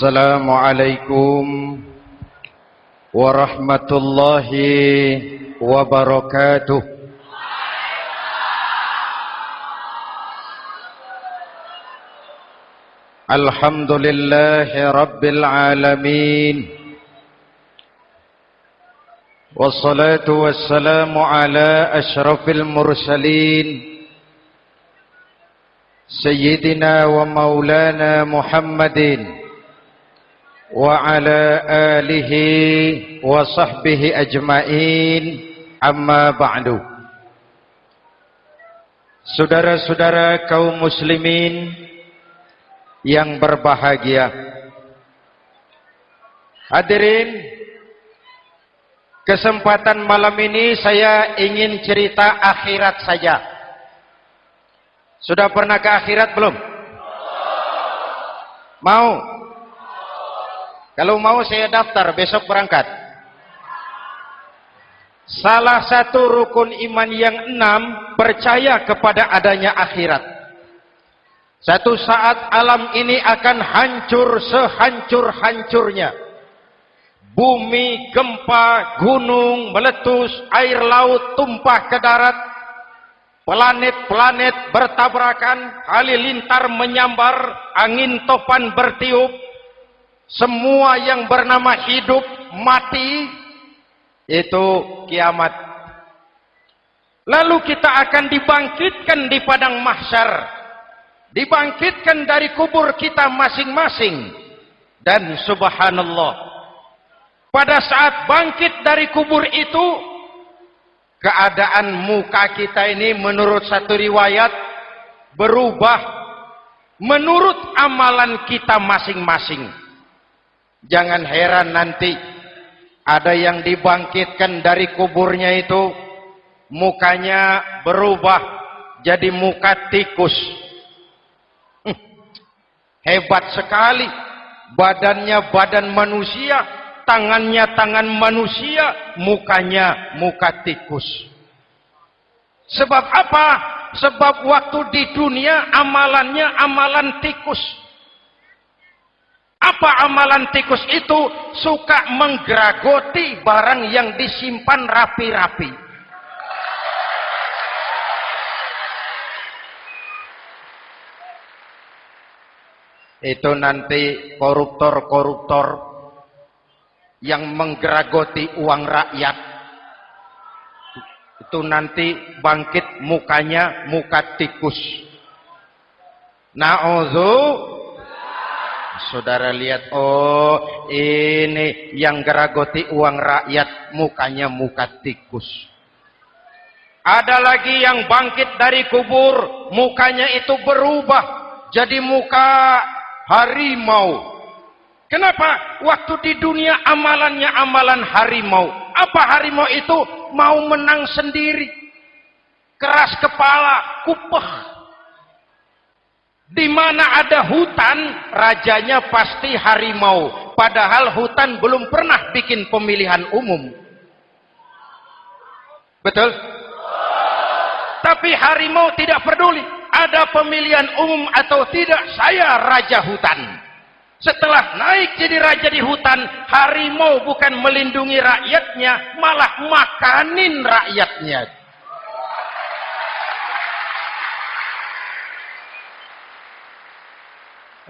Assalamualaikum warahmatullahi wabarakatuh. Alhamdulillahi rabbil alamin. Wassalatu wassalamu ala asyrafil mursalin Sayyidina wa maulana Muhammadin wa ala alihi wa sahbihi ajma'in, amma ba'du. Saudara-saudara kaum muslimin yang berbahagia, hadirin, kesempatan malam ini saya ingin cerita akhirat saja. Sudah pernah ke akhirat belum? Mau? Kalau mau saya daftar, besok berangkat. Salah satu rukun iman yang 6, percaya kepada adanya akhirat. Satu saat alam ini akan hancur sehancur-hancurnya. Bumi, gempa, gunung meletus, air laut tumpah ke darat. Planet-planet bertabrakan, halilintar menyambar, angin topan bertiup. Semua yang bernama hidup mati, itu kiamat. Lalu kita akan dibangkitkan di padang mahsyar, dibangkitkan dari kubur kita masing-masing. Dan subhanallah, pada saat bangkit dari kubur itu, keadaan muka kita ini menurut satu riwayat berubah menurut amalan kita masing-masing. Jangan heran nanti ada yang dibangkitkan dari kuburnya itu mukanya berubah jadi muka tikus. Hebat sekali, badannya badan manusia, tangannya tangan manusia, mukanya muka tikus. Sebab apa? Sebab waktu di dunia amalannya amalan tikus. Apa amalan tikus itu? Suka menggeragoti barang yang disimpan rapi-rapi. Itu nanti koruptor-koruptor yang menggeragoti uang rakyat, itu nanti bangkit mukanya muka tikus. Saudara lihat, oh ini yang geragoti uang rakyat mukanya muka tikus. Ada lagi yang bangkit dari kubur, mukanya itu berubah jadi muka harimau. Kenapa? Waktu di dunia amalannya amalan harimau. Apa harimau itu? Mau menang sendiri. Keras kepala, kupeh. Di mana ada hutan, rajanya pasti harimau. Padahal hutan belum pernah bikin pemilihan umum. Betul? Tapi harimau tidak peduli. Ada pemilihan umum atau tidak, saya raja hutan. Setelah naik jadi raja di hutan, harimau bukan melindungi rakyatnya, malah makanin rakyatnya.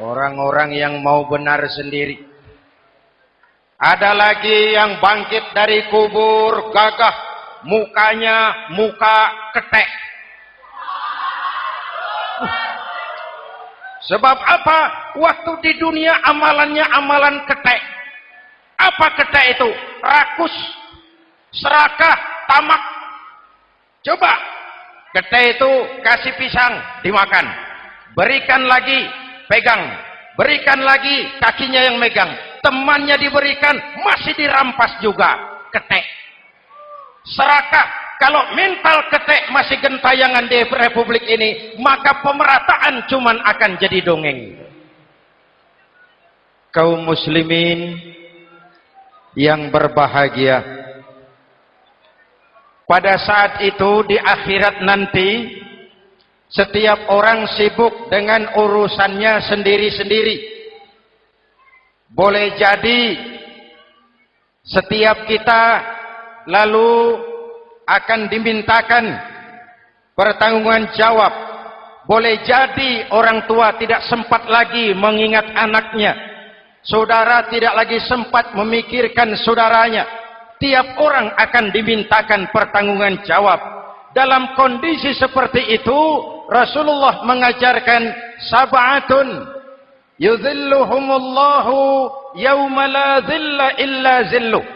Orang-orang yang mau benar sendiri. Ada lagi yang bangkit dari kubur, gagah, mukanya muka ketek. Sebab apa? Waktu di dunia amalannya amalan ketek. Apa ketek itu? Rakus, serakah, tamak. Coba, ketek itu kasih pisang, dimakan. Berikan lagi, pegang. Berikan lagi, kakinya yang megang. Temannya diberikan, masih dirampas juga. Ketek. Serakah. Kalau mental ketek masih gentayangan di republik ini, maka pemerataan cuman akan jadi dongeng. Kaum muslimin yang berbahagia, pada saat itu di akhirat nanti, setiap orang sibuk dengan urusannya sendiri-sendiri. boleh jadi setiap kita lalu akan dimintakan pertanggungjawaban jawab. Boleh jadi orang tua tidak sempat lagi mengingat anaknya, saudara tidak lagi sempat memikirkan saudaranya. Tiap orang akan dimintakan pertanggungjawaban jawab. Dalam kondisi seperti itu, Rasulullah mengajarkan sab'atun yudhilluhumullahu yawma la dhilla illa zilluh.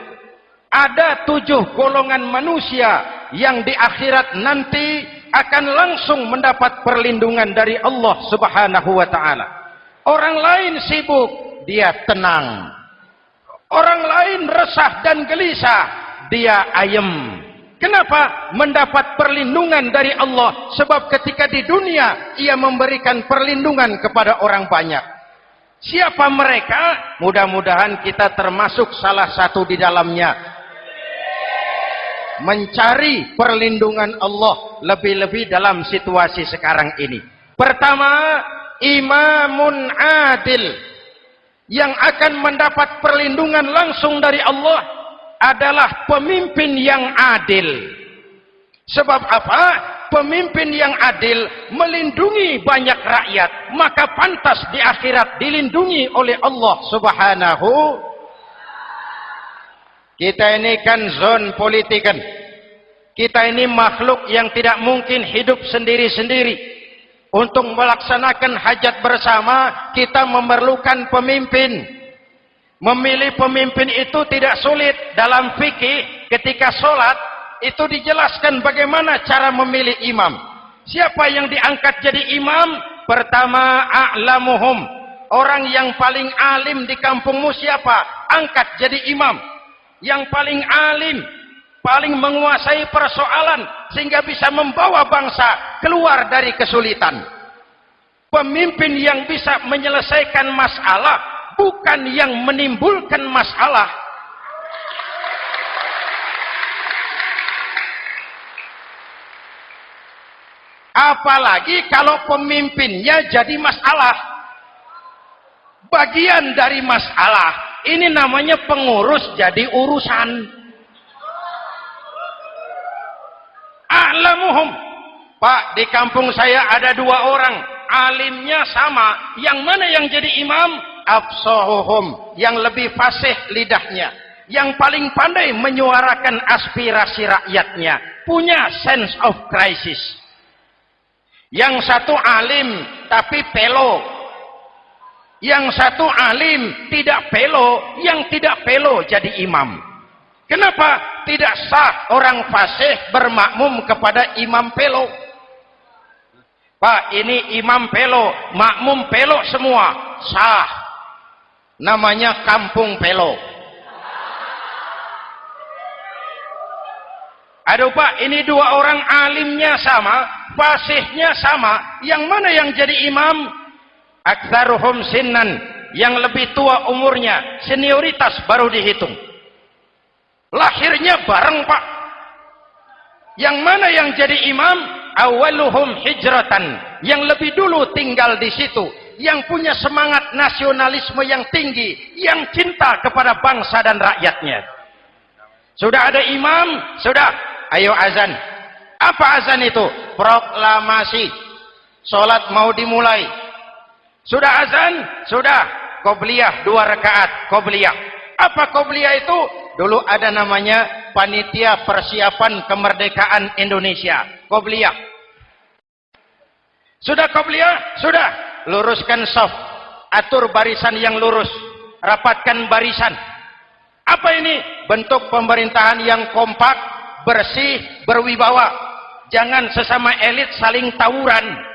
Ada 7 golongan manusia yang di akhirat nanti akan langsung mendapat perlindungan dari Allah Subhanahu wa taala. Orang lain sibuk, dia tenang. Orang lain resah dan gelisah, dia ayem. Kenapa? Mendapat perlindungan dari Allah. Sebab ketika di dunia ia memberikan perlindungan kepada orang banyak. Siapa mereka? Mudah-mudahan kita termasuk salah satu di dalamnya. Mencari perlindungan Allah lebih-lebih dalam situasi sekarang ini. Pertama, imamun adil. Yang akan mendapat perlindungan langsung dari Allah adalah pemimpin yang adil. Sebab apa? Pemimpin yang adil melindungi banyak rakyat, maka pantas di akhirat dilindungi oleh Allah Subhanahu. Kita ini kan zon politikan. Kita ini makhluk yang tidak mungkin hidup sendiri-sendiri. Untuk melaksanakan hajat bersama, kita memerlukan pemimpin. Memilih pemimpin itu tidak sulit. Dalam fikih, ketika sholat, itu dijelaskan bagaimana cara memilih imam. Siapa yang diangkat jadi imam? Pertama, a'lamuhum. Orang yang paling alim di kampungmu siapa? Angkat jadi imam. Yang paling alim, paling menguasai persoalan, sehingga bisa membawa bangsa keluar dari kesulitan. Pemimpin yang bisa menyelesaikan masalah, bukan yang menimbulkan masalah. Apalagi kalau pemimpinnya jadi masalah. Bagian dari masalah. Ini namanya pengurus jadi urusan. A'lamuhum. Pak, di kampung saya ada 2 orang. Alimnya sama. Yang mana yang jadi imam? Afsahuhum. Yang lebih fasih lidahnya. Yang paling pandai menyuarakan aspirasi rakyatnya. Punya sense of crisis. Yang satu alim tapi pelo. Yang satu alim tidak pelo. Yang tidak pelo jadi imam. Kenapa? Tidak sah orang fasih bermakmum kepada imam pelo. Pak, ini imam pelo, makmum pelo semua. Sah. Namanya kampung pelo. Aduh Pak, ini 2 orang alimnya sama, fasihnya sama. Yang mana yang jadi imam? Aktsaruhum sinnan, yang lebih tua umurnya, senioritas baru dihitung. Lahirnya bareng Pak. Yang mana yang jadi imam? Awaluhum hijratan, yang lebih dulu tinggal di situ, yang punya semangat nasionalisme yang tinggi, yang cinta kepada bangsa dan rakyatnya. Sudah ada imam? Sudah. Ayo azan. Apa azan itu? Proklamasi. Salat mau dimulai. Sudah azan? Sudah. Qobliyah 2 rakaat. Qobliyah. Apa qobliyah itu? Dulu ada namanya Panitia Persiapan Kemerdekaan Indonesia. Qobliyah. Sudah qobliyah? Sudah. Luruskan shaf. Atur barisan yang lurus. Rapatkan barisan. Apa ini? Bentuk pemerintahan yang kompak, bersih, berwibawa. Jangan sesama elit saling tawuran.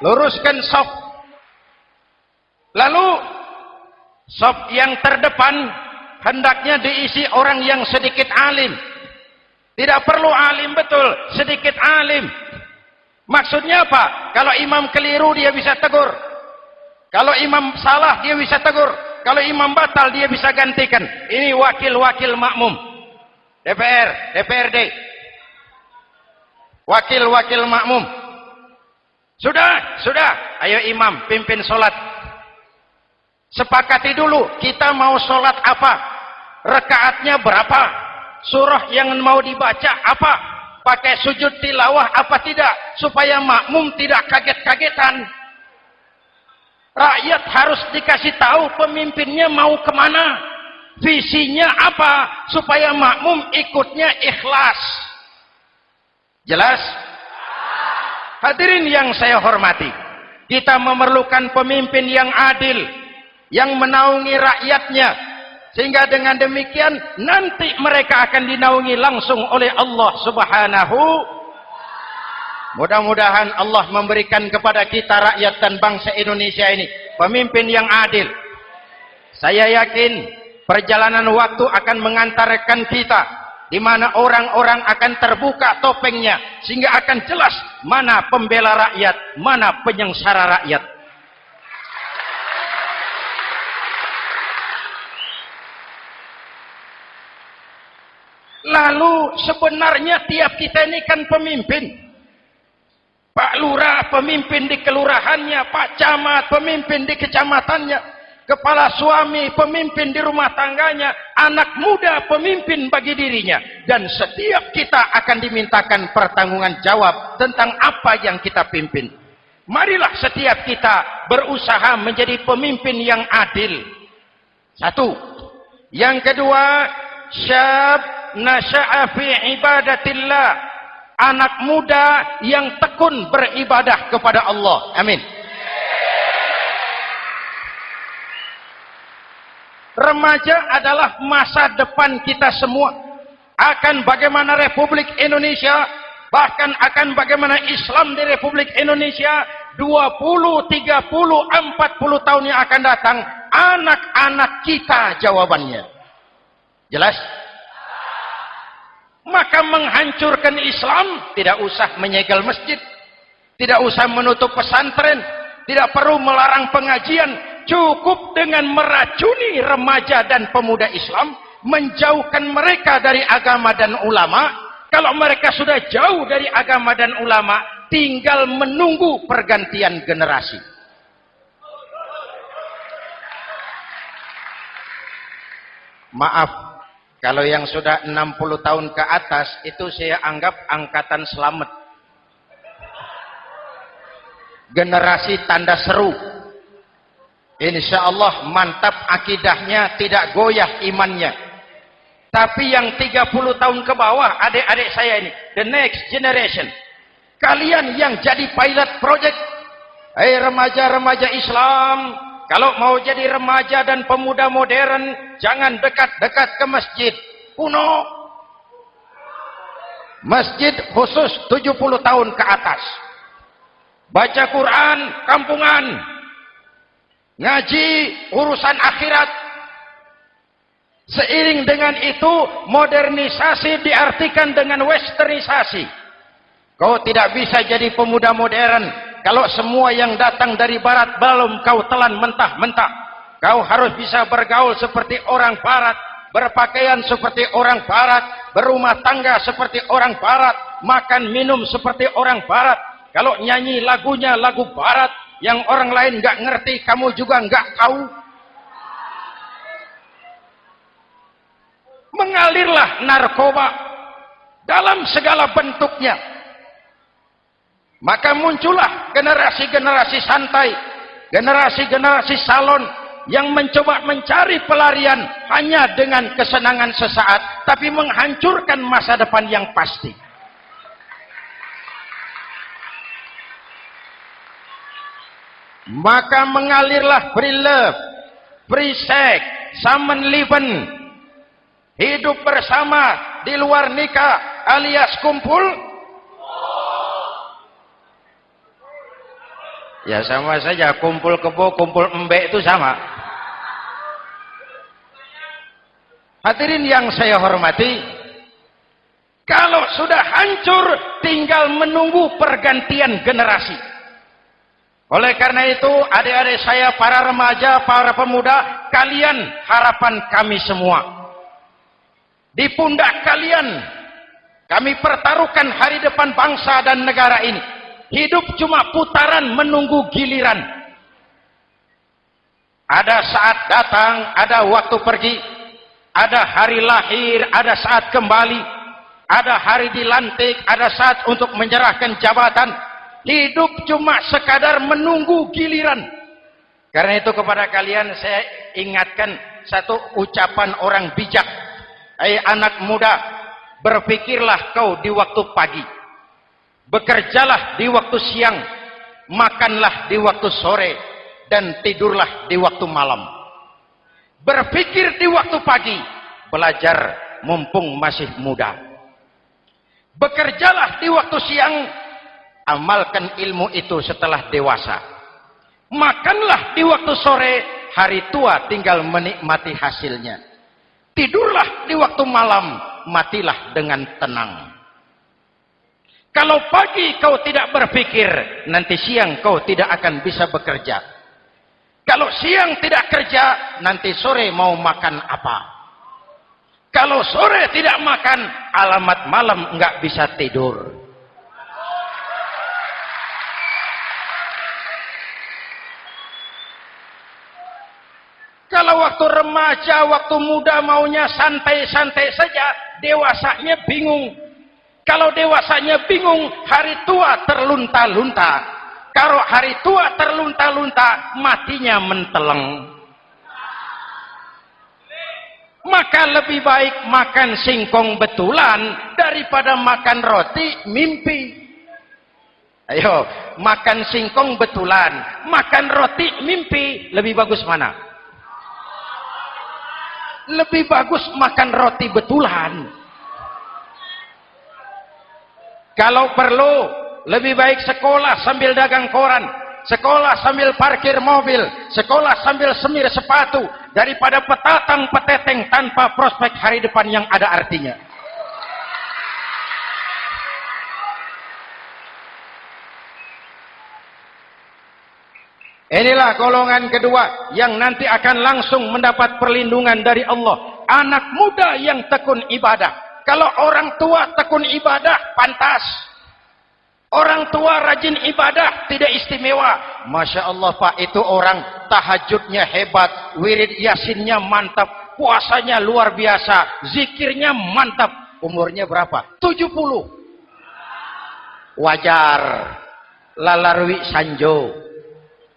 Luruskan shaf. Lalu shaf yang terdepan hendaknya diisi orang yang sedikit alim. Tidak perlu alim betul, sedikit alim. Maksudnya apa? Kalau imam keliru dia bisa tegur. Kalau imam salah dia bisa tegur. Kalau imam batal dia bisa gantikan. Ini wakil-wakil makmum. DPR, DPRD. wakil-wakil makmum. Sudah. Ayo imam, pimpin sholat. Sepakati dulu, kita mau sholat apa? Rakaatnya berapa? Surah yang mau dibaca apa? Pakai sujud tilawah apa tidak? Supaya makmum tidak kaget-kagetan. Rakyat harus dikasih tahu pemimpinnya mau kemana, visinya apa, supaya makmum ikutnya ikhlas. Jelas? Hadirin yang saya hormati, kita memerlukan pemimpin yang adil, yang menaungi rakyatnya, sehingga dengan demikian nanti mereka akan dinaungi langsung oleh Allah Subhanahu. Mudah-mudahan Allah memberikan kepada kita rakyat dan bangsa Indonesia ini pemimpin yang adil. Saya yakin perjalanan waktu akan mengantarkan kita di mana orang-orang akan terbuka topengnya sehingga akan jelas mana pembela rakyat, mana penyengsara rakyat. Lalu sebenarnya tiap kita ini kan pemimpin. Pak Lurah pemimpin di kelurahannya, Pak Camat pemimpin di kecamatannya, kepala suami pemimpin di rumah tangganya, anak muda pemimpin bagi dirinya, dan setiap kita akan dimintakan pertanggungan jawab tentang apa yang kita pimpin. Marilah setiap kita berusaha menjadi pemimpin yang adil. Satu. Yang kedua, syab nasya'a fi ibadatillah, anak muda yang tekun beribadah kepada Allah. Amin. Remaja adalah masa depan kita semua. Akan bagaimana Republik Indonesia, bahkan akan bagaimana Islam di Republik Indonesia 20, 30, 40 tahun yang akan datang, anak-anak kita jawabannya. Jelas? Maka menghancurkan Islam tidak usah menyegel masjid, tidak usah menutup pesantren, tidak perlu melarang pengajian, cukup dengan meracuni remaja dan pemuda Islam, menjauhkan mereka dari agama dan ulama. Kalau mereka sudah jauh dari agama dan ulama, tinggal menunggu pergantian generasi. Maaf, kalau yang sudah 60 tahun ke atas, itu saya anggap angkatan selamat. Generasi tanda seru. Insya Allah mantap akidahnya, tidak goyah imannya. Tapi yang 30 tahun ke bawah, adik-adik saya ini, the next generation. Kalian yang jadi pilot project. Remaja-remaja Islam, kalau mau jadi remaja dan pemuda modern, jangan dekat-dekat ke masjid kuno. Masjid khusus 70 tahun ke atas. Baca Quran kampungan. Ngaji urusan akhirat. Seiring dengan itu, modernisasi diartikan dengan westernisasi. Kau tidak bisa jadi pemuda modern kalau semua yang datang dari barat belum kau telan mentah-mentah. Kau harus bisa bergaul seperti orang barat, berpakaian seperti orang barat, berumah tangga seperti orang barat, makan minum seperti orang barat. Kalau nyanyi lagunya lagu barat yang orang lain nggak ngerti, kamu juga nggak tahu. Mengalirlah narkoba dalam segala bentuknya. Maka muncullah generasi-generasi santai, generasi-generasi salon yang mencoba mencari pelarian hanya dengan kesenangan sesaat, tapi menghancurkan masa depan yang pasti. Maka mengalirlah free love, free sex, Samenleben, hidup bersama di luar nikah alias kumpul. Ya sama saja, kumpul kebo, kumpul embek itu sama. Hadirin yang saya hormati, kalau sudah hancur tinggal menunggu pergantian generasi. Oleh karena itu, adik-adik saya, para remaja, para pemuda, kalian harapan kami semua. Di pundak kalian Kami pertaruhkan hari depan bangsa dan negara ini. Hidup cuma putaran menunggu giliran. Ada saat datang, ada waktu pergi. Ada hari lahir, ada saat kembali. Ada hari dilantik, ada saat untuk menyerahkan jabatan. Hidup cuma sekadar menunggu giliran. Karena itu kepada kalian saya ingatkan satu ucapan orang bijak. Hai anak muda, berpikirlah kau di waktu pagi, bekerjalah di waktu siang, makanlah di waktu sore, dan tidurlah di waktu malam. Berpikir di waktu pagi, belajar mumpung masih muda. Bekerjalah di waktu siang, amalkan ilmu itu setelah dewasa. Makanlah di waktu sore, hari tua tinggal menikmati hasilnya. Tidurlah di waktu malam, matilah dengan tenang. Kalau pagi kau tidak berpikir, nanti siang kau tidak akan bisa bekerja. Kalau siang tidak kerja, nanti sore mau makan apa? Kalau sore tidak makan, alamat malam enggak bisa tidur. Kalau waktu remaja, waktu muda maunya santai-santai saja, dewasanya bingung. Kalau dewasanya bingung, hari tua terlunta-lunta. Kalau hari tua terlunta-lunta, matinya menteleng. Maka lebih baik makan singkong betulan daripada makan roti mimpi. Ayo, makan singkong betulan, makan roti mimpi, lebih bagus mana? Lebih bagus makan roti betulan. Kalau perlu, lebih baik sekolah sambil dagang koran, sekolah sambil parkir mobil, sekolah sambil semir sepatu, daripada petatang peteteng tanpa prospek hari depan yang ada artinya. Inilah golongan kedua yang nanti akan langsung mendapat perlindungan dari Allah. Anak muda yang tekun ibadah. Kalau orang tua tekun ibadah, pantas. Orang tua rajin ibadah, tidak istimewa. Masya Allah Pak, itu orang tahajudnya hebat, wirid yasinnya mantap, puasanya luar biasa, zikirnya mantap. Umurnya berapa? 70. Wajar. Lalarwi sanjo.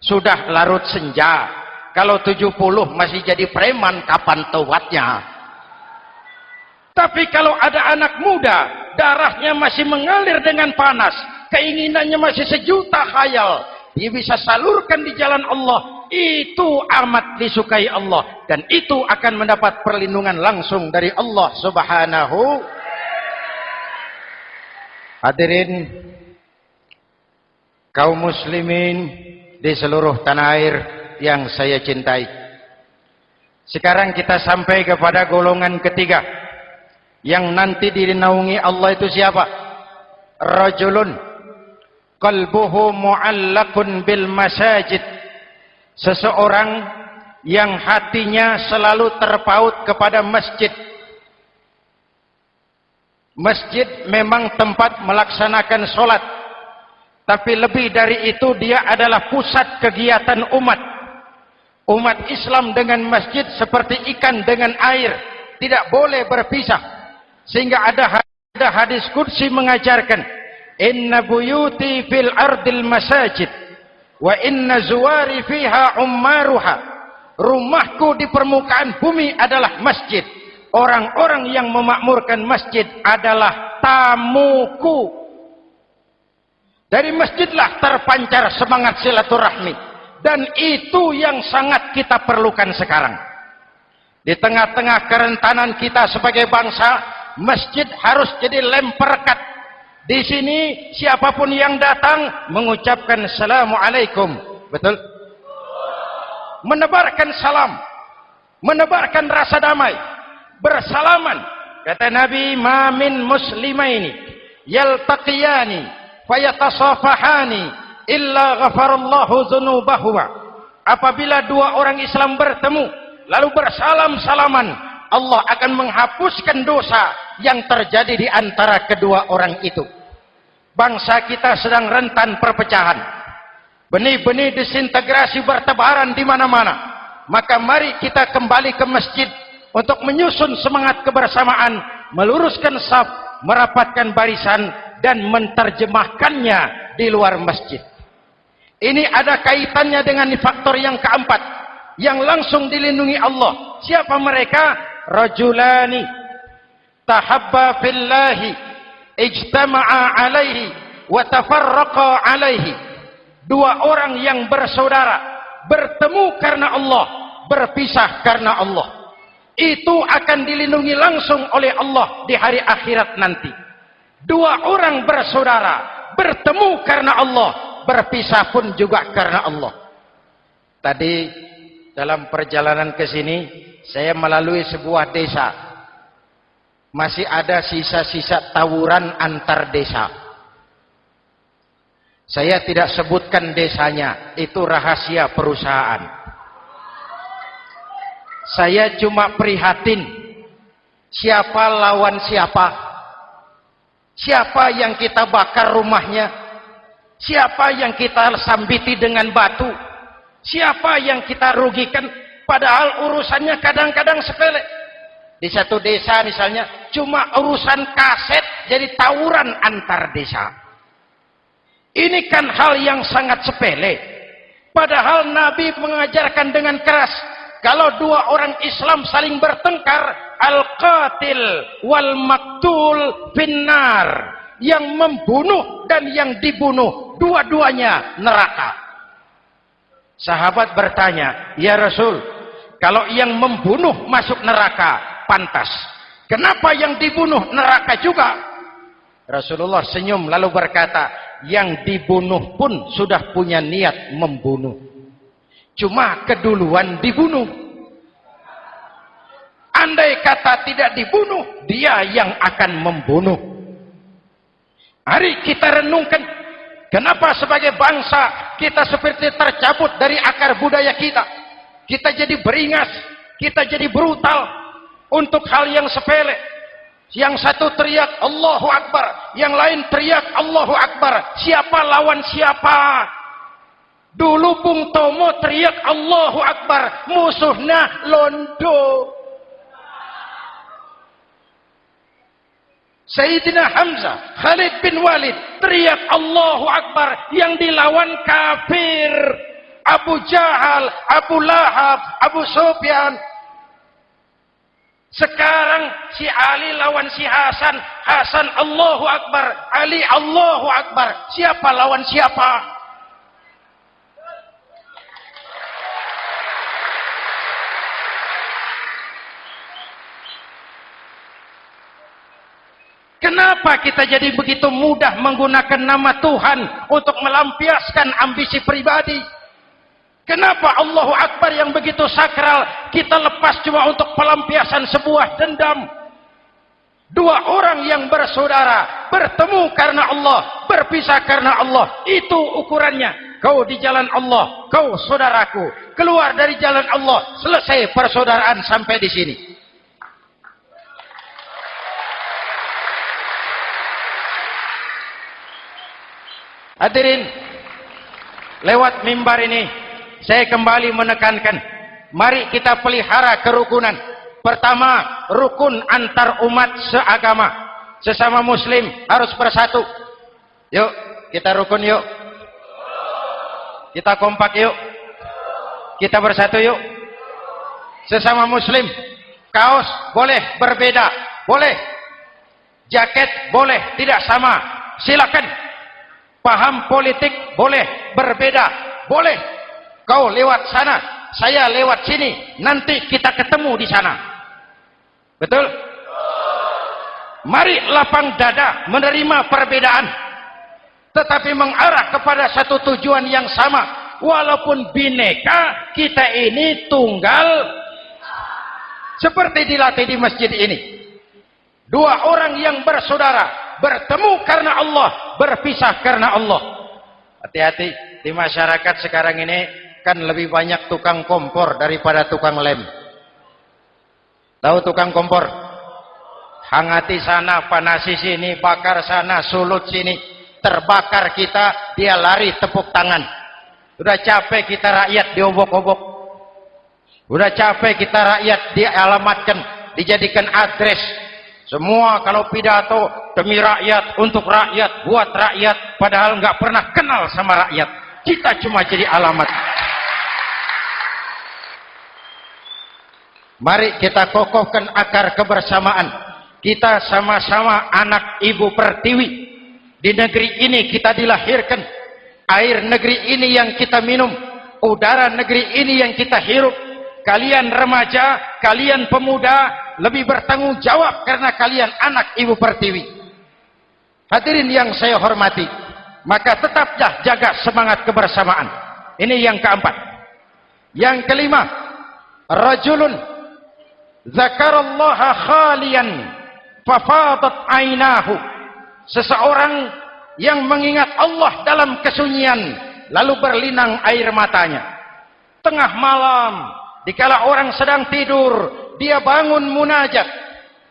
Sudah larut senja. Kalau 70 masih jadi preman, kapan tobatnya? Tapi kalau ada anak muda, darahnya masih mengalir dengan panas, keinginannya masih sejuta khayal, dia bisa salurkan di jalan Allah, itu amat disukai Allah, dan itu akan mendapat perlindungan langsung dari Allah Subhanahu. Hadirin kaum muslimin di seluruh tanah air yang saya cintai. Sekarang kita sampai kepada golongan ketiga yang nanti dinaungi Allah. Itu siapa? Rajulun qalbuhu mu'allaqun bil masajid. Seseorang yang hatinya selalu terpaut kepada masjid. Masjid memang tempat melaksanakan sholat, tapi lebih dari itu dia adalah pusat kegiatan umat. Umat Islam dengan masjid seperti ikan dengan air, tidak boleh berpisah. Sehingga ada hadis qudsi mengajarkan, inna buyuti fil ardil masajid wa inna zuwari fiha ummaruha. Rumahku di permukaan bumi adalah masjid. Orang-orang yang memakmurkan masjid adalah tamuku. Dari masjidlah terpancar semangat silaturahmi. Dan itu yang sangat kita perlukan sekarang. Di tengah-tengah kerentanan kita sebagai bangsa, masjid harus jadi lem perekat. Di sini siapapun yang datang mengucapkan Assalamualaikum. Betul? Menebarkan salam. Menebarkan rasa damai. Bersalaman. Kata Nabi, ma min muslimaini yaltaqiyani fayatasafahani illa ghafarallahu dzunubahuma. Apabila dua orang Islam bertemu lalu bersalam-salaman, Allah akan menghapuskan dosa yang terjadi di antara kedua orang itu. Bangsa kita sedang rentan perpecahan. Benih-benih disintegrasi bertebaran di mana-mana. Maka mari kita kembali ke masjid untuk menyusun semangat kebersamaan, meluruskan saf, merapatkan barisan, dan menerjemahkannya di luar masjid. Ini ada kaitannya dengan faktor yang keempat, yang langsung dilindungi Allah. Siapa mereka? Rajulani tahabba fillahi ijtama'a alaihi wa tafarraqa alaihi. Dua orang yang bersaudara, bertemu karena Allah, berpisah karena Allah. Itu akan dilindungi langsung oleh Allah di hari akhirat nanti. Dua orang bersaudara, bertemu karena Allah, berpisah pun juga karena Allah. Tadi dalam perjalanan ke sini, saya melalui sebuah desa. Masih ada sisa-sisa tawuran antar desa. Saya tidak sebutkan desanya, itu rahasia perusahaan. Saya cuma prihatin, siapa lawan siapa? Siapa yang kita bakar rumahnya? Siapa yang kita sambiti dengan batu? Siapa yang kita rugikan? Padahal urusannya kadang-kadang sepele. Di satu desa misalnya, cuma urusan kaset jadi tawuran antar desa. Ini kan hal yang sangat sepele. Padahal Nabi mengajarkan dengan keras, kalau dua orang Islam saling bertengkar, al-qatil wal maktul finnar. Yang membunuh dan yang dibunuh, dua-duanya neraka. Sahabat bertanya, ya Rasul, kalau yang membunuh masuk neraka, pantas. Kenapa yang dibunuh neraka juga? Rasulullah senyum lalu berkata, yang dibunuh pun sudah punya niat membunuh. Cuma keduluan dibunuh. Andai kata tidak dibunuh, dia yang akan membunuh. Mari kita renungkan, kenapa sebagai bangsa kita seperti tercabut dari akar budaya kita. Kita jadi beringas, kita jadi brutal untuk hal yang sepele. Yang satu teriak Allahu Akbar, yang lain teriak Allahu Akbar. Siapa lawan siapa? Dulu Bung Tomo teriak Allahu Akbar, musuhnya londo. Sayyidina Hamzah, Khalid bin Walid teriak Allahu Akbar, yang dilawan kafir. Abu Jahal, Abu Lahab, Abu Sufyan. Sekarang si Ali lawan si Hasan, Hasan Allahu Akbar, Ali Allahu Akbar. Siapa lawan siapa? Kenapa kita jadi begitu mudah menggunakan nama Tuhan untuk melampiaskan ambisi pribadi? Kenapa Allahu Akbar yang begitu sakral kita lepas cuma untuk pelampiasan sebuah dendam? Dua orang yang bersaudara bertemu karena Allah, berpisah karena Allah. Itu ukurannya. Kau di jalan Allah, kau saudaraku. Keluar dari jalan Allah, selesai persaudaraan sampai di sini. Hadirin, lewat mimbar ini saya kembali menekankan, mari kita pelihara kerukunan. Pertama, rukun antar umat seagama, sesama muslim harus bersatu. Yuk, kita rukun yuk. Kita kompak yuk. Kita bersatu yuk. Sesama muslim, kaos boleh berbeda, boleh. Jaket boleh tidak sama, silakan. Paham politik boleh berbeda, boleh. Kau lewat sana, saya lewat sini, nanti kita ketemu di sana. Betul? Mari lapang dada menerima perbedaan, tetapi mengarah kepada satu tujuan yang sama. Walaupun bineka, kita ini tunggal. Seperti dilatih di masjid ini. Dua orang yang bersaudara bertemu karena Allah, berpisah karena Allah. Hati-hati, di masyarakat sekarang ini kan lebih banyak tukang kompor daripada tukang lem. Tahu tukang kompor? hangati sana, panasi sini, bakar sana, sulut sini, terbakar kita, dia lari tepuk tangan. Udah capek kita rakyat diobok-obok, udah capek kita rakyat dialamatkan, dijadikan address. Semua kalau pidato demi rakyat, untuk rakyat, buat rakyat, padahal nggak pernah kenal sama rakyat. Kita cuma jadi alamat. Mari kita kokohkan akar kebersamaan. Kita sama-sama anak Ibu Pertiwi. Di negeri ini kita dilahirkan. Air negeri ini yang kita minum, udara negeri ini yang kita hirup. Kalian remaja, kalian pemuda lebih bertanggung jawab karena kalian anak Ibu Pertiwi. Hadirin yang saya hormati, maka tetaplah jaga semangat kebersamaan. Ini yang keempat. Yang kelima, rajulun zakarallaha khalian fafadat ainahu. Seseorang yang mengingat Allah dalam kesunyian lalu berlinang air matanya. Tengah malam, dikala orang sedang tidur, dia bangun munajat,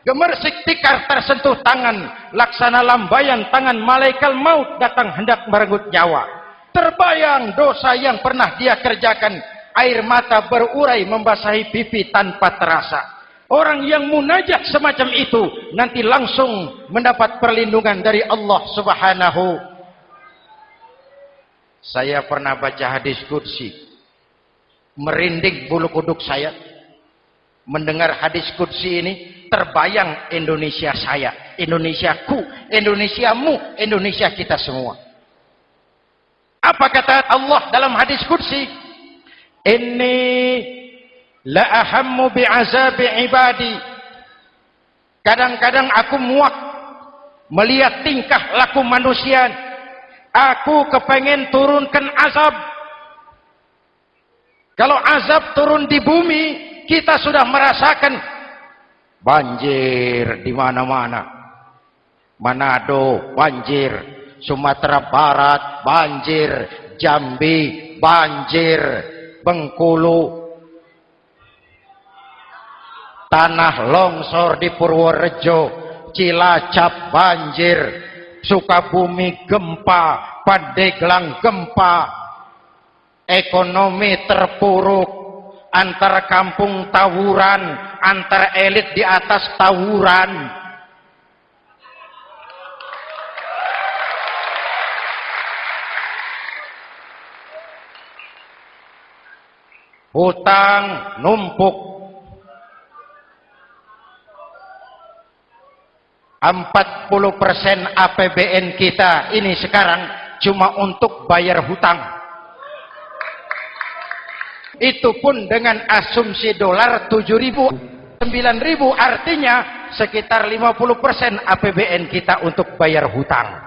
gemersik tikar tersentuh tangan, laksana lambayan tangan malaikat maut datang hendak merenggut nyawa. Terbayang dosa yang pernah dia kerjakan, air mata berurai membasahi pipi tanpa terasa. Orang yang munajat semacam itu nanti langsung mendapat perlindungan dari Allah Subhanahu. Saya pernah baca hadis qudsi, merinding bulu kuduk saya mendengar hadis qudsi ini. Terbayang Indonesia saya, Indonesiaku, Indonesiamu, Indonesia kita semua. Apa kata Allah dalam hadis qudsi? Inni la ahammu bi'azabi ibadi. Kadang-kadang aku muak melihat tingkah laku manusia. Aku kepengen turunkan azab. Kalau azab turun di bumi, kita sudah merasakan banjir di mana-mana. Manado banjir, Sumatera Barat banjir, Jambi banjir, Bengkulu, tanah longsor di Purworejo, Cilacap banjir, Sukabumi gempa, Pandeglang gempa, ekonomi terpuruk, antar kampung tawuran, antar elit di atas tawuran. Hutang numpuk. 40% APBN kita ini sekarang cuma untuk bayar hutang. Itu pun dengan asumsi dolar 7.000, 9.000, artinya sekitar 50% APBN kita untuk bayar hutang.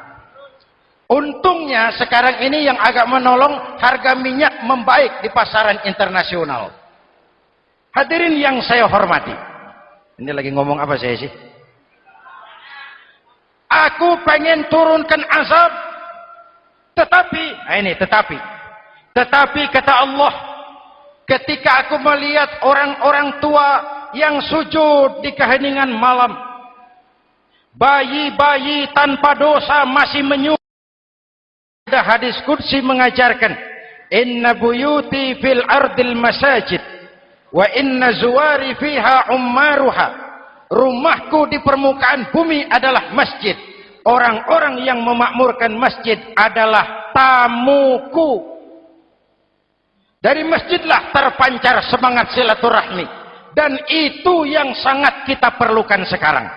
Untungnya sekarang ini yang agak menolong, harga minyak membaik di pasaran internasional. Hadirin yang saya hormati, ini lagi ngomong apa saya sih? Aku pengen turunkan azab, tetapi kata Allah, ketika aku melihat orang-orang tua yang sujud di keheningan malam, bayi-bayi tanpa dosa masih menyujud. Ada hadis qudsi mengajarkan, inna buyuti fil ardil masajid wa inna zuwari fiha ummaruha. Rumahku di permukaan bumi adalah masjid. Orang-orang yang memakmurkan masjid adalah tamuku. Dari masjidlah terpancar semangat silaturahmi. Dan itu yang sangat kita perlukan sekarang.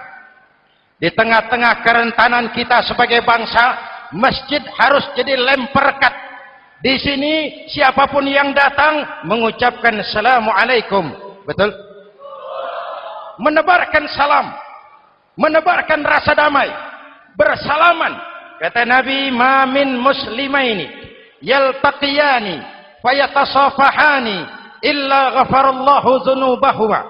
Di tengah-tengah kerentanan kita sebagai bangsa, masjid harus jadi lem perekat. Di sini siapapun yang datang mengucapkan assalamualaikum. Betul? Menebarkan salam, menebarkan rasa damai, bersalaman. Kata Nabi, ma min muslimaini yaltaqiyani fayatasafahani illa ghafarallahu dzunubahuma.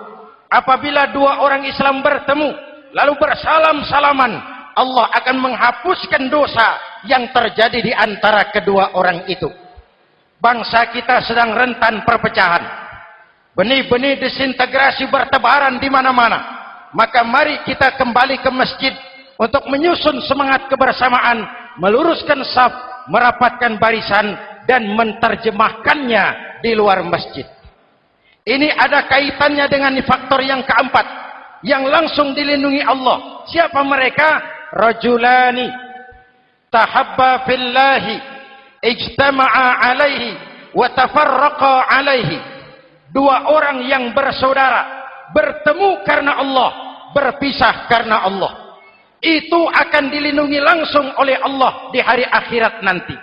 Apabila dua orang Islam bertemu lalu bersalam-salaman, Allah akan menghapuskan dosa yang terjadi di antara kedua orang itu. Bangsa kita sedang rentan perpecahan. Benih-benih disintegrasi bertebaran di mana-mana. Maka mari kita kembali ke masjid untuk menyusun semangat kebersamaan, meluruskan saf, merapatkan barisan, dan menerjemahkannya di luar masjid. Ini ada kaitannya dengan faktor yang keempat, yang langsung dilindungi Allah. Siapa mereka? Rajulani tahabba fillahi ijtama'a alaihi wa tafarraqa alaihi. Dua orang yang bersaudara, bertemu karena Allah, berpisah karena Allah. Itu akan dilindungi langsung oleh Allah di hari akhirat nanti.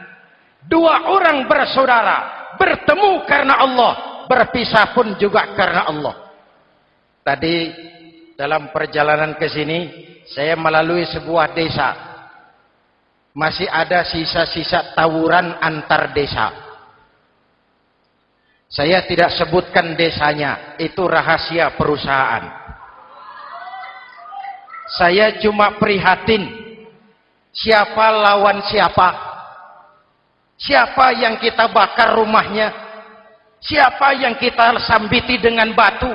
Dua orang bersaudara, bertemu karena Allah, berpisah pun juga karena Allah. Tadi dalam perjalanan ke sini, saya melalui sebuah desa. Masih ada sisa-sisa tawuran antar desa. Saya tidak sebutkan desanya, itu rahasia perusahaan. Saya cuma prihatin, siapa lawan siapa, siapa yang kita bakar rumahnya, siapa yang kita sambiti dengan batu,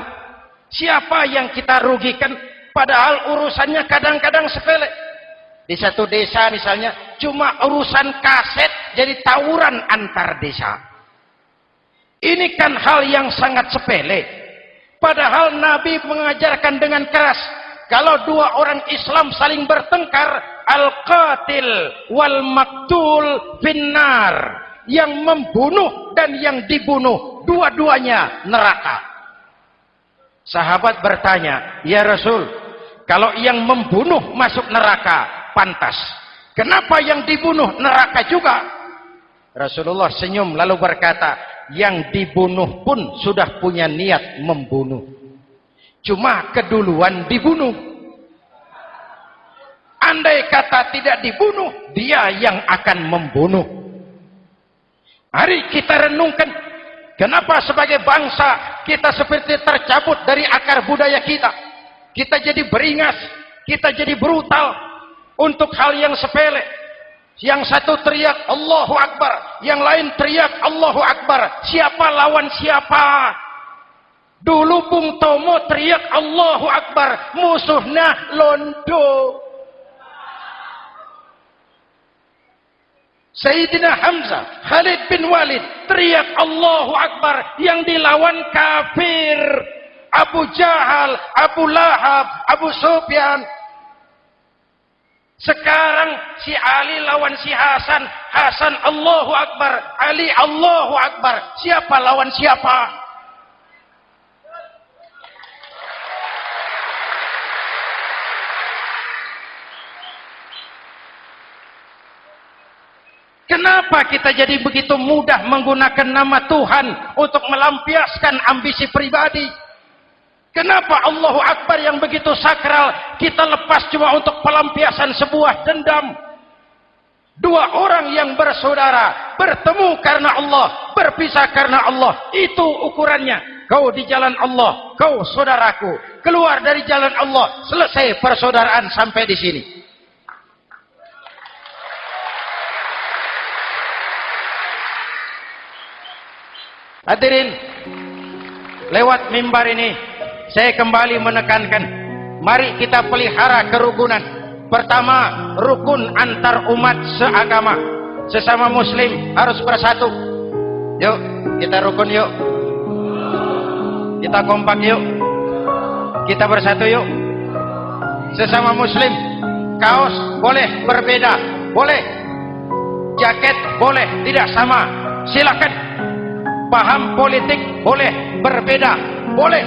siapa yang kita rugikan, padahal urusannya kadang-kadang sepele. Di satu desa misalnya, cuma urusan kaset jadi tawuran antar desa. Ini kan hal yang sangat sepele. Padahal Nabi mengajarkan dengan keras, kalau dua orang Islam saling bertengkar, al-qatil wal maktul finnar. Yang membunuh dan yang dibunuh, dua-duanya neraka. Sahabat bertanya, ya Rasul, kalau yang membunuh masuk neraka, pantas. Kenapa yang dibunuh neraka juga? Rasulullah senyum lalu berkata, yang dibunuh pun sudah punya niat membunuh. Cuma keduluan dibunuh. Andai kata tidak dibunuh, dia yang akan membunuh. Mari kita renungkan, kenapa sebagai bangsa kita seperti tercabut dari akar budaya kita. Kita jadi beringas, kita jadi brutal untuk hal yang sepele. Yang satu teriak Allahu Akbar, yang lain teriak Allahu Akbar. Siapa lawan siapa? Dulu Bung Tomo teriak Allahu Akbar, musuhnya londo. Sayyidina Hamzah, Khalid bin Walid teriak Allahu Akbar, yang dilawan kafir. Abu Jahal, Abu Lahab, Abu Sufyan. Sekarang si Ali lawan si Hasan, Hasan Allahu Akbar, Ali Allahu Akbar. Siapa lawan siapa? Kenapa kita jadi begitu mudah menggunakan nama Tuhan untuk melampiaskan ambisi pribadi? Kenapa Allahu Akbar yang begitu sakral kita lepas cuma untuk pelampiasan sebuah dendam? Dua orang yang bersaudara, bertemu karena Allah, berpisah karena Allah. Itu ukurannya. Kau di jalan Allah, kau saudaraku. Keluar dari jalan Allah, selesai persaudaraan sampai di sini. Hadirin, lewat mimbar ini saya kembali menekankan, mari kita pelihara kerukunan. Pertama, rukun antar umat seagama, sesama muslim harus bersatu. Yuk kita rukun, yuk kita kompak, yuk kita bersatu, yuk. Sesama muslim, kaos boleh berbeda, boleh jaket boleh tidak sama, silakan. Paham politik boleh berbeda, boleh.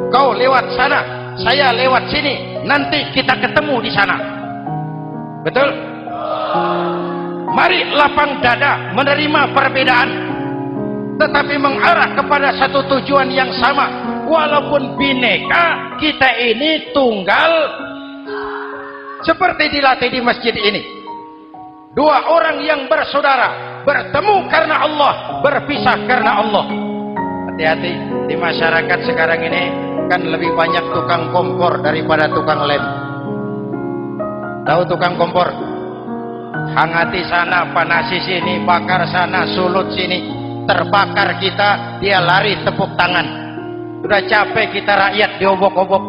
Kau lewat sana, saya lewat sini, nanti kita ketemu di sana. Betul? Mari lapang dada menerima perbedaan, tetapi mengarah kepada satu tujuan yang sama. Walaupun bineka, kita ini tunggal. Seperti dilatih di masjid ini, dua orang yang bersaudara, bertemu karena Allah, berpisah karena Allah. Hati-hati, di masyarakat sekarang ini kan lebih banyak tukang kompor daripada tukang lem. Tahu tukang kompor? Hangati sana, panasi sini, bakar sana, sulut sini. Terbakar kita, dia lari tepuk tangan. Sudah capek kita rakyat diobok-obok.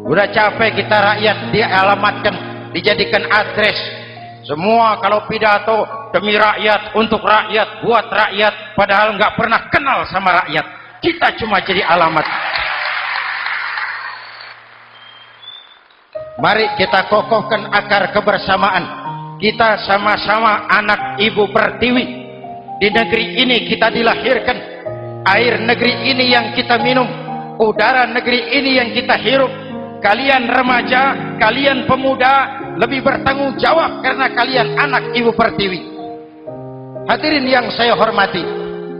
Udah capek kita rakyat dialamatkan, dijadikan address. Semua kalau pidato demi rakyat, untuk rakyat, buat rakyat, padahal nggak pernah kenal sama rakyat. Kita cuma jadi alamat. Mari kita kokohkan akar kebersamaan. Kita sama-sama anak Ibu Pertiwi. Di negeri ini kita dilahirkan. Air negeri ini yang kita minum, udara negeri ini yang kita hirup. Kalian remaja, kalian pemuda lebih bertanggung jawab karena kalian anak Ibu Pertiwi. Hadirin yang saya hormati,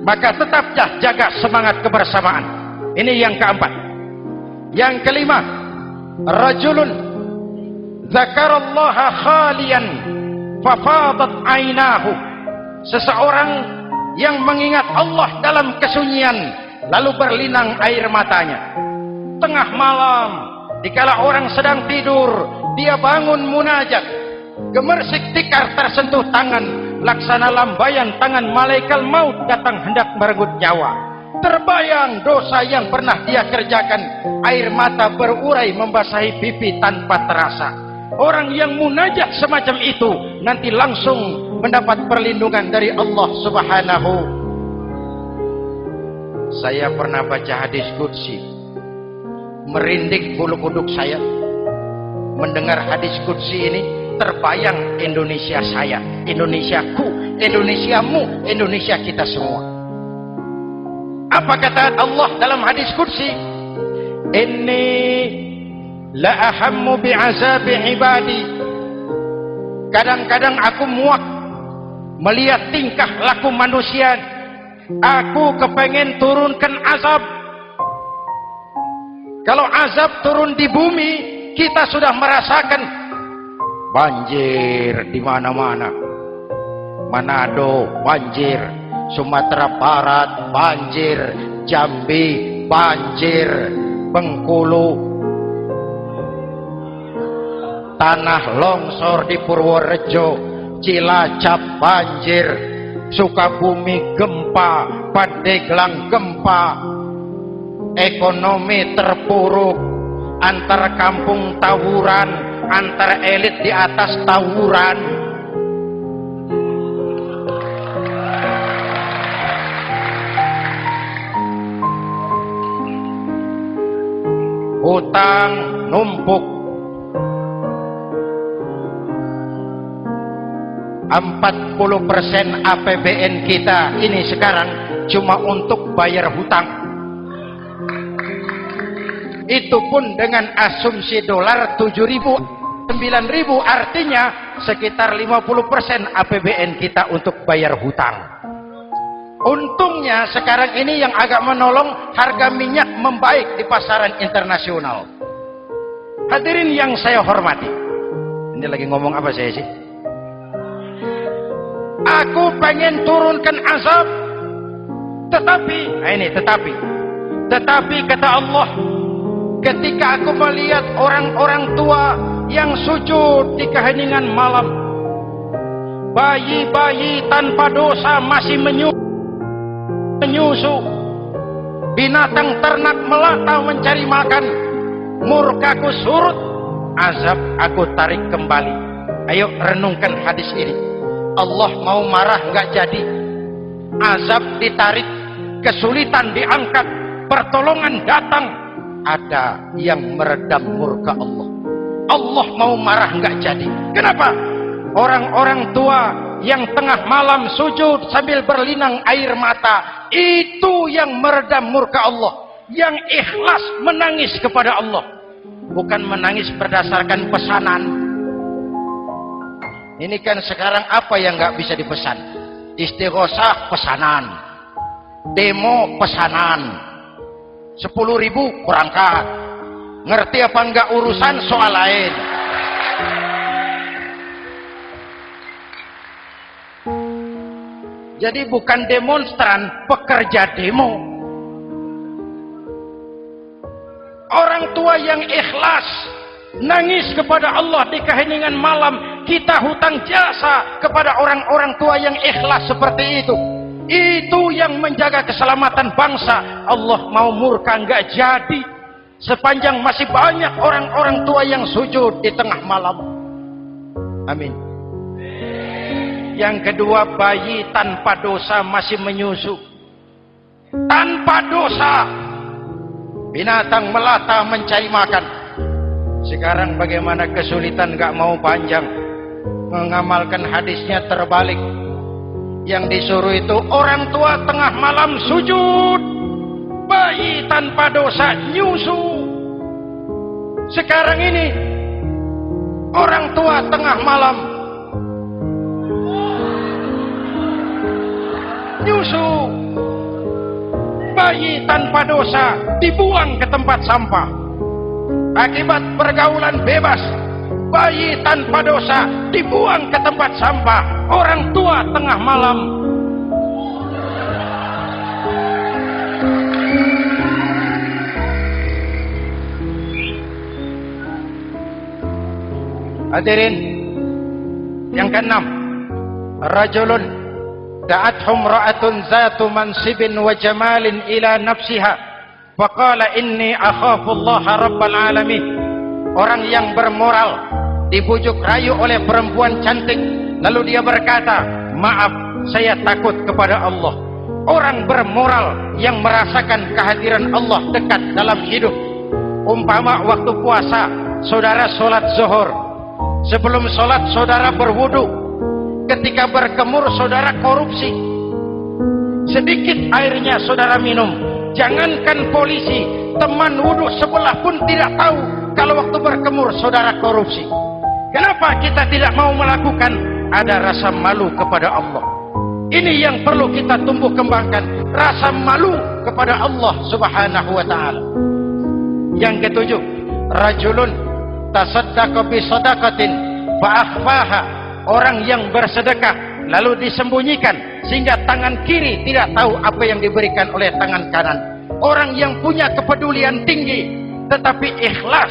maka tetaplah jaga semangat kebersamaan. Ini yang keempat. Yang kelima, rajulun zakarallaha khalian fafadat ainahu. Seseorang yang mengingat Allah dalam kesunyian lalu berlinang air matanya. Tengah malam, dikala orang sedang tidur, dia bangun munajat, gemersik tikar tersentuh tangan, laksana lambayan tangan malaikat maut datang hendak merenggut nyawa. Terbayang dosa yang pernah dia kerjakan, air mata berurai membasahi pipi tanpa terasa. Orang yang munajat semacam itu nanti langsung mendapat perlindungan dari Allah Subhanahu. Saya pernah baca hadis qudsi, merinding bulu kuduk saya mendengar hadis qudsi ini. Terbayang Indonesia saya, Indonesiaku, Indonesiamu, Indonesia kita semua. Apa kata Allah dalam hadis qudsi? Inni la ahammu bi'azabi ibadi. Kadang-kadang aku muak melihat tingkah laku manusia. Aku kepengen turunkan azab. Kalau azab turun di bumi, kita sudah merasakan banjir di mana-mana. Manado banjir, Sumatera Barat banjir, Jambi banjir, Bengkulu, tanah longsor di Purworejo, Cilacap banjir, Sukabumi gempa, Pandeglang gempa, ekonomi terpuruk, antar kampung tawuran, antar elit di atas tawuran. Hutang numpuk. 40% APBN kita ini sekarang cuma untuk bayar hutang. Itu pun dengan asumsi dolar 7.000, 9.000, artinya sekitar 50% APBN kita untuk bayar hutang. Untungnya sekarang ini yang agak menolong, harga minyak membaik di pasaran internasional. Hadirin yang saya hormati, ini lagi ngomong apa saya sih? Aku pengen turunkan azab, tetapi kata Allah, ketika aku melihat orang-orang tua yang sujud di keheningan malam, bayi-bayi tanpa dosa masih menyusu, binatang ternak melata mencari makan, murkaku surut, azab aku tarik kembali. Ayo renungkan hadis ini. Allah mau marah nggak jadi, azab ditarik, kesulitan diangkat, pertolongan datang, ada yang meredam murka Allah. Allah mau marah nggak jadi. Kenapa? Orang-orang tua yang tengah malam sujud sambil berlinang air mata, itu yang meredam murka Allah. Yang ikhlas menangis kepada Allah, bukan menangis berdasarkan pesanan. Ini kan sekarang apa yang nggak bisa dipesan? Istighosah pesanan, demo pesanan, 10.000 berangkat. Ngerti apa enggak urusan soal lain. Jadi bukan demonstran, pekerja demo. Orang tua yang ikhlas nangis kepada Allah di keheningan malam. Kita hutang jasa kepada orang-orang tua yang ikhlas seperti itu. Itu yang menjaga keselamatan bangsa. Allah mau murka nggak jadi. sepanjang masih banyak orang-orang tua yang sujud di tengah malam. Amin. Yang kedua, bayi tanpa dosa masih menyusu. Tanpa dosa. Binatang melata mencari makan. Sekarang bagaimana kesulitan gak mau panjang. Mengamalkan hadisnya terbalik. Yang disuruh itu orang tua tengah malam sujud. Bayi tanpa dosa nyusu. Sekarang ini orang tua tengah malam nyusu. Bayi tanpa dosa dibuang ke tempat sampah. Akibat pergaulan bebas, bayi tanpa dosa dibuang ke tempat sampah. Orang tua tengah malam. Hadirin, yang keenam, rajulun da'athum ra'atun zatu mansibin wa jamalin ila nafsiha faqala inni akhafu Allah rabbal alamin. Orang yang bermoral dibujuk rayu oleh perempuan cantik, lalu dia berkata, maaf, saya takut kepada Allah. Orang bermoral yang merasakan kehadiran Allah dekat dalam hidup. Umpama waktu puasa, saudara sholat zuhur. Sebelum sholat saudara berwudu. Ketika berkemur saudara korupsi. Sedikit airnya saudara minum. Jangankan polisi, teman wudu sebelah pun tidak tahu kalau waktu berkemur saudara korupsi. Kenapa kita tidak mau melakukan? Ada rasa malu kepada Allah. Ini yang perlu kita tumbuh kembangkan, rasa malu kepada Allah Subhanahu wa taala. Yang ketujuh, rajulun tasaddaqa bi shadaqatin fa akhfaha. Orang yang bersedekah lalu disembunyikan sehingga tangan kiri tidak tahu apa yang diberikan oleh tangan kanan. Orang yang punya kepedulian tinggi tetapi ikhlas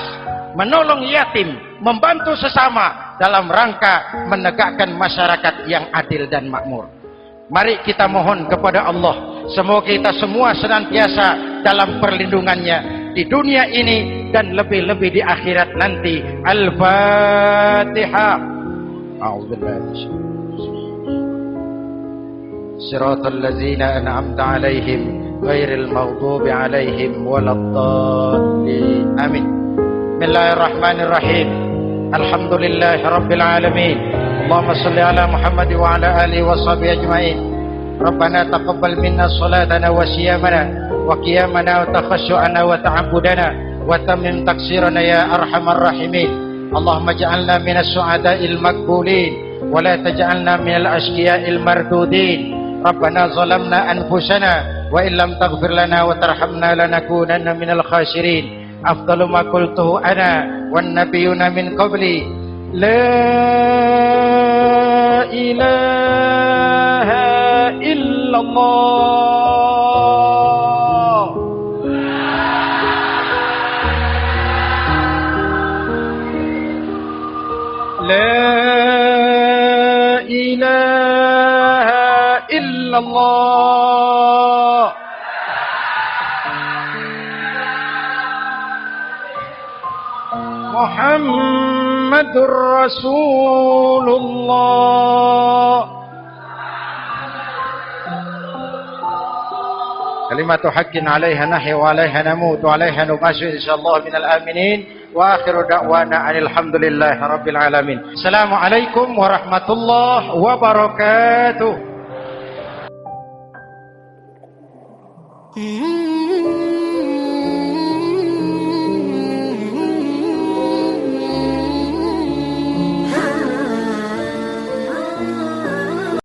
menolong yatim, membantu sesama dalam rangka menegakkan masyarakat yang adil dan makmur. Mari kita mohon kepada Allah, semoga kita semua senantiasa dalam perlindungannya di dunia ini dan lebih-lebih di akhirat nanti. Al-Fatihah. A'udzubillahi Siratal ladzina an'amta 'alaihim ghairil maghdubi 'alaihim waladdallin. Amin. Bismillahirrahmanirrahim. Alhamdulillahi rabbil alamin. Allahumma shalli ala Muhammad wa ala alihi wa sahbihi ajma'in. Rabbana taqabbal minna salatana wa siyamana wa qiyamana wa takhashu'ana wa ta'abbudana wa tammim taksirana ya arhamar rahimin. Allahumma ja'alna minas su'ada'il maqbulin wa la taj'alna minal ashqiya'il mardudin. Rabbana zalamna anfusana wa illam taghfir lana wa tarhamna lanakunanna minal khasirin. Afdalu ma qultuhu ana wan nabiyyuna min qabli la ilaha illallah. La ilaha illallah. Muhammadur Rasulullah. Kalimatu haqqin 'alaiha nahya wa 'alaiha namut wa 'alaiha nub'atsu insyaallah minal aminin. Wa akhiru da'wana alhamdulillahi rabbil alamin. Assalamualaikum warahmatullahi wabarakatuh.